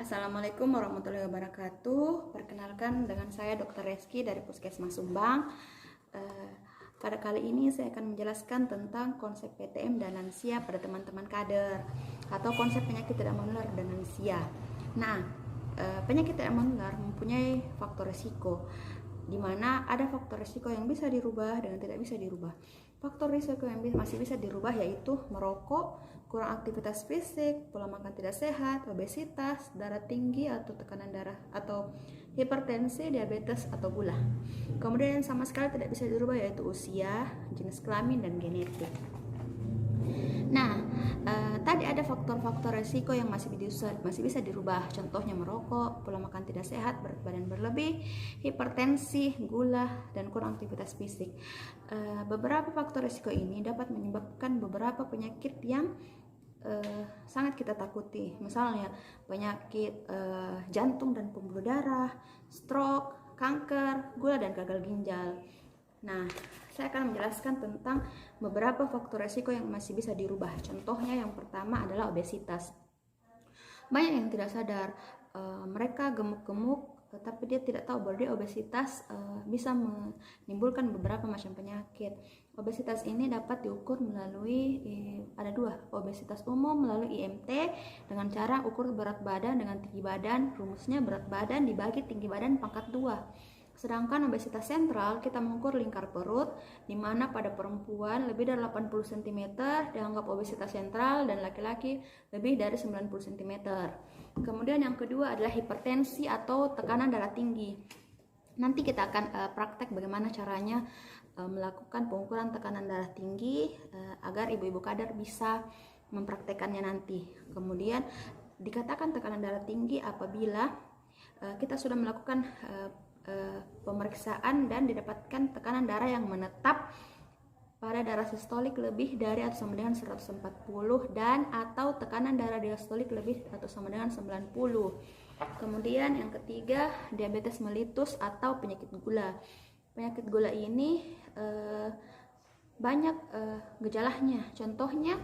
Assalamualaikum warahmatullahi wabarakatuh. Perkenalkan dengan saya Dr. Reski dari Puskesmas Sumbang. Pada kali ini saya akan menjelaskan tentang konsep PTM dan lansia pada teman-teman kader atau konsep penyakit tidak menular dan lansia. Nah, penyakit tidak menular mempunyai faktor risiko, di mana ada faktor risiko yang bisa dirubah dan tidak bisa dirubah. Faktor risiko yang masih bisa dirubah yaitu merokok, kurang aktivitas fisik, pola makan tidak sehat, obesitas, darah tinggi atau tekanan darah, atau hipertensi, diabetes, atau gula. Kemudian yang sama sekali tidak bisa dirubah yaitu usia, jenis kelamin, dan genetik. Nah, tadi ada faktor-faktor risiko yang masih bisa dirubah. Contohnya merokok, pola makan tidak sehat, berat badan berlebih, hipertensi, gula, dan kurang aktivitas fisik. Beberapa faktor risiko ini dapat menyebabkan beberapa penyakit yang sangat kita takuti. Misalnya penyakit jantung dan pembuluh darah, stroke, kanker, gula, dan gagal ginjal. Nah, saya akan menjelaskan tentang beberapa faktor resiko yang masih bisa dirubah. Contohnya yang pertama adalah obesitas. Banyak yang tidak sadar, mereka gemuk-gemuk, tapi dia tidak tahu bahwa dia obesitas bisa menimbulkan beberapa macam penyakit. Obesitas ini dapat diukur melalui, ada dua, obesitas umum melalui IMT dengan cara ukur berat badan dengan tinggi badan. Rumusnya berat badan dibagi tinggi badan pangkat 2. Sedangkan obesitas sentral kita mengukur lingkar perut, di mana pada perempuan lebih dari 80 cm dianggap obesitas sentral dan laki-laki lebih dari 90 cm. Kemudian yang kedua adalah hipertensi atau tekanan darah tinggi. Nanti kita akan praktek bagaimana caranya melakukan pengukuran tekanan darah tinggi agar ibu-ibu kader bisa mempraktekannya nanti. Kemudian dikatakan tekanan darah tinggi apabila kita sudah melakukan pemeriksaan dan didapatkan tekanan darah yang menetap pada darah sistolik lebih dari atau sama dengan 140 dan atau tekanan darah diastolik lebih atau sama dengan 90. Kemudian yang ketiga, diabetes mellitus atau penyakit gula. Penyakit gula ini banyak gejalanya. Contohnya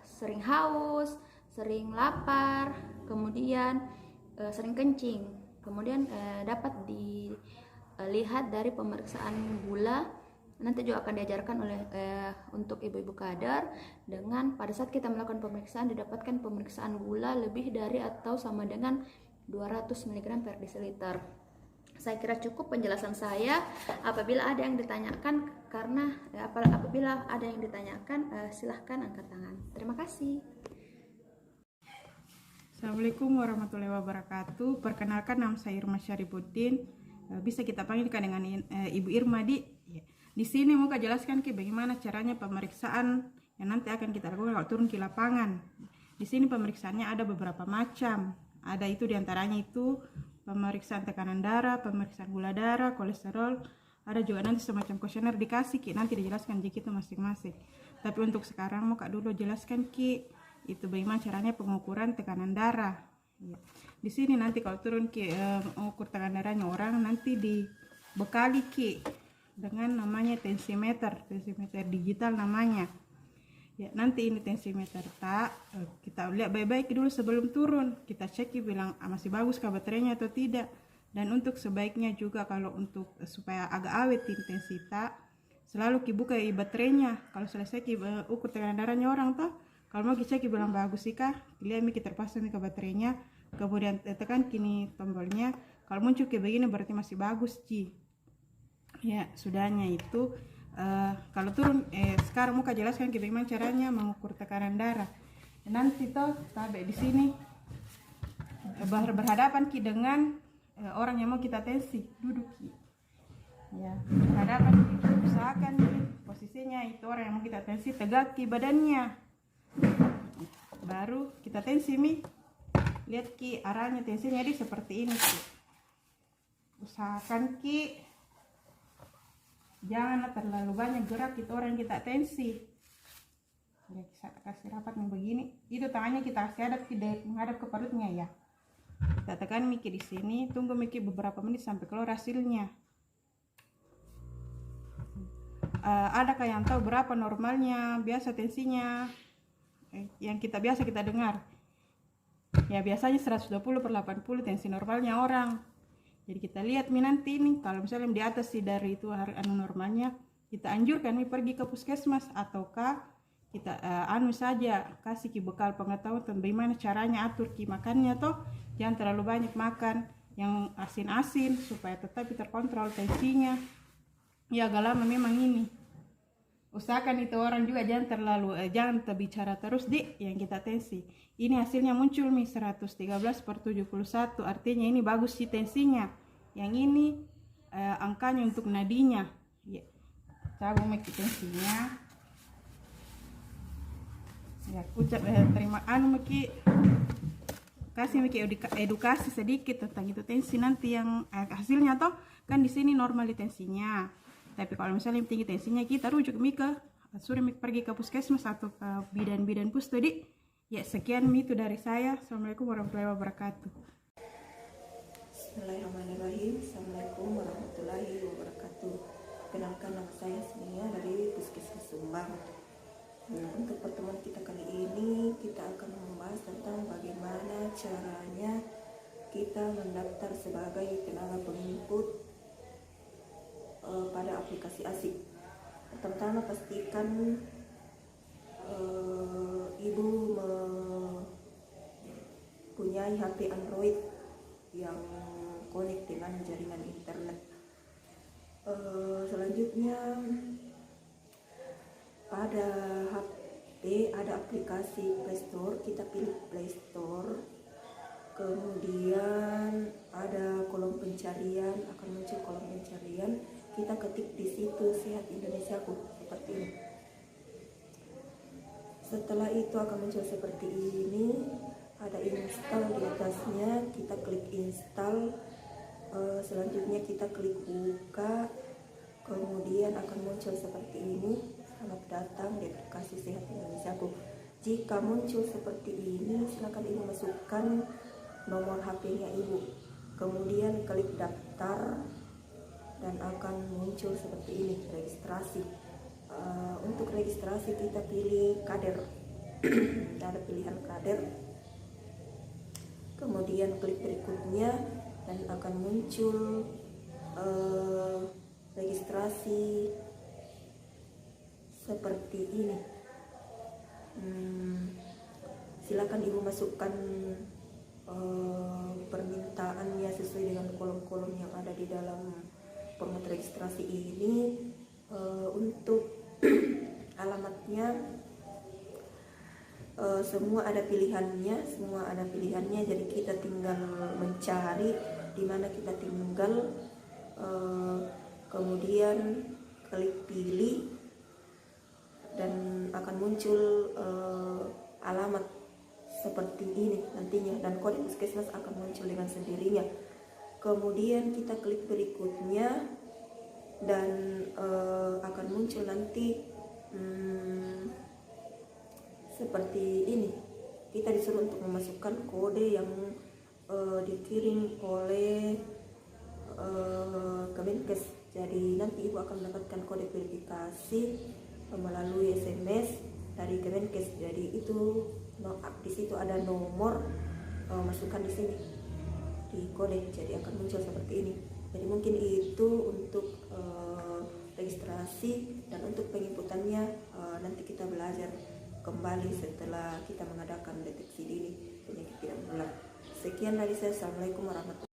sering haus, sering lapar, kemudian sering kencing. Kemudian dapat dilihat dari pemeriksaan gula. Nanti juga akan diajarkan oleh untuk ibu-ibu kader dengan pada saat kita melakukan pemeriksaan didapatkan pemeriksaan gula lebih dari atau sama dengan 200 mg per desiliter. Saya kira cukup penjelasan saya. Apabila ada yang ditanyakan, apabila ada yang ditanyakan, silahkan angkat tangan. Terima kasih. Assalamualaikum warahmatullahi wabarakatuh. Perkenalkan, nama saya Irma Syarifuddin. Bisa kita panggilkan dengan Ibu Irma di. Di sini mau jelaskan bagaimana caranya pemeriksaan yang nanti akan kita lakukan kalau turun ke lapangan. Di sini pemeriksaannya ada beberapa macam. Ada itu diantaranya itu pemeriksaan tekanan darah, pemeriksaan gula darah, kolesterol. Ada juga nanti semacam kuesioner dikasih nanti dijelaskan jika itu masing-masing. Tapi untuk sekarang mau dulu jelaskan itu bagaimana caranya pengukuran tekanan darah. Di sini nanti kalau turun mengukur tekanan darahnya orang nanti dibekali dengan namanya tensimeter digital namanya. Nanti ini tensimeter kita lihat baik-baik dulu sebelum turun. Kita cek bilang masih bagus kah baterainya atau tidak. Dan untuk sebaiknya juga kalau untuk supaya agak awet intensitas selalu buka baterainya. Kalau selesai ukur tekanan darahnya orang kalau mau cek bilang bagus sih kah, lihat kita terpasang ke baterainya, kemudian tekan tombolnya. Kalau muncul begini berarti masih bagus ya sudahnya itu. Kalau turun sekarang mau jelaskan bagaimana caranya mengukur tekanan darah. Nanti tabe di sini berhadapan dengan orang yang mau kita tensi, duduk ya berhadapan usahakan posisinya itu orang yang mau kita tensi tegak badannya. Baru kita tensi lihat arahnya tensinya jadi seperti ini usahakan jangan terlalu banyak gerak itu orang kita tensi ya, kasih rapat begini itu tangannya kita kasih menghadap ke perutnya ya. Kita tekan di sini, tunggu beberapa menit sampai keluar hasilnya. Adakah yang tahu berapa normalnya biasa tensinya yang kita biasa kita dengar? Ya biasanya 120/80 tensi normalnya orang. Jadi kita lihat nanti nih, kalau misalnya di atas sih dari itu normalnya, kita anjurkan pergi ke puskesmas ataukah kita saja kasih bekal pengetahuan tentang bagaimana caranya atur makannya toh. Jangan terlalu banyak makan yang asin-asin supaya tetap terkontrol tensinya. Ya agak lama memang ini. Usahakan itu orang juga jangan terbicara terus di yang kita tensi. Ini hasilnya muncul 113/71, artinya ini bagus sih tensinya. Yang ini angkanya untuk nadinya. Ya. Cabut tensinya. Ya, terima kasih edukasi sedikit tentang itu tensi nanti yang hasilnya toh kan di sini normal di tensinya. Tapi kalau misalnya tinggi tensinya kita rujuk suruh pergi ke puskesmas atau ke bidan pus tadi. Ya sekian itu dari saya. Assalamualaikum warahmatullahi wabarakatuh. Bismillahirrahmanirrahim. Assalamualaikum warahmatullahi wabarakatuh. Kenalkan, nama saya Senia dari Puskesmas Sumbang. Untuk pertemuan kita kali ini kita akan membahas tentang bagaimana caranya kita mendaftar sebagai tenaga penginput pada aplikasi ASIK. Pertama pastikan ibu mempunyai HP Android yang connect dengan jaringan internet. Selanjutnya pada HP ada aplikasi Play Store, kita pilih Play Store. Kemudian ada kolom pencarian, akan muncul kolom pencarian. Kita ketik di situ Sehat Indonesiaku seperti ini. Setelah itu akan muncul seperti ini, ada install di atasnya, kita klik install. Selanjutnya kita klik buka, kemudian akan muncul seperti ini. Selamat datang di aplikasi Sehat Indonesiaku. Jika muncul seperti ini, silakan ibu masukkan nomor HP-nya ibu, kemudian klik daftar dan akan muncul seperti ini, registrasi. Untuk registrasi kita pilih kader. Ada pilihan kader, kemudian klik berikutnya dan akan muncul registrasi seperti ini. Silakan ibu masukkan permintaannya sesuai dengan kolom-kolom yang ada di dalam format registrasi ini. Untuk alamatnya semua ada pilihannya, jadi kita tinggal mencari di mana kita tinggal, kemudian klik pilih dan akan muncul alamat seperti ini nantinya, dan kode puskesmas akan muncul dengan sendirinya. Kemudian kita klik berikutnya dan akan muncul nanti seperti ini. Kita disuruh untuk memasukkan kode yang dikirim oleh Kemenkes. Jadi nanti ibu akan mendapatkan kode verifikasi melalui SMS dari Kemenkes. Jadi itu di situ ada nomor, masukkan di sini di kode, jadi akan muncul seperti ini. Jadi mungkin itu untuk registrasi, dan untuk penginputannya nanti kita belajar kembali setelah kita mengadakan deteksi dini penyakit tidak menular. Sekian dari saya. Assalamualaikum warahmatullahi wabarakatuh.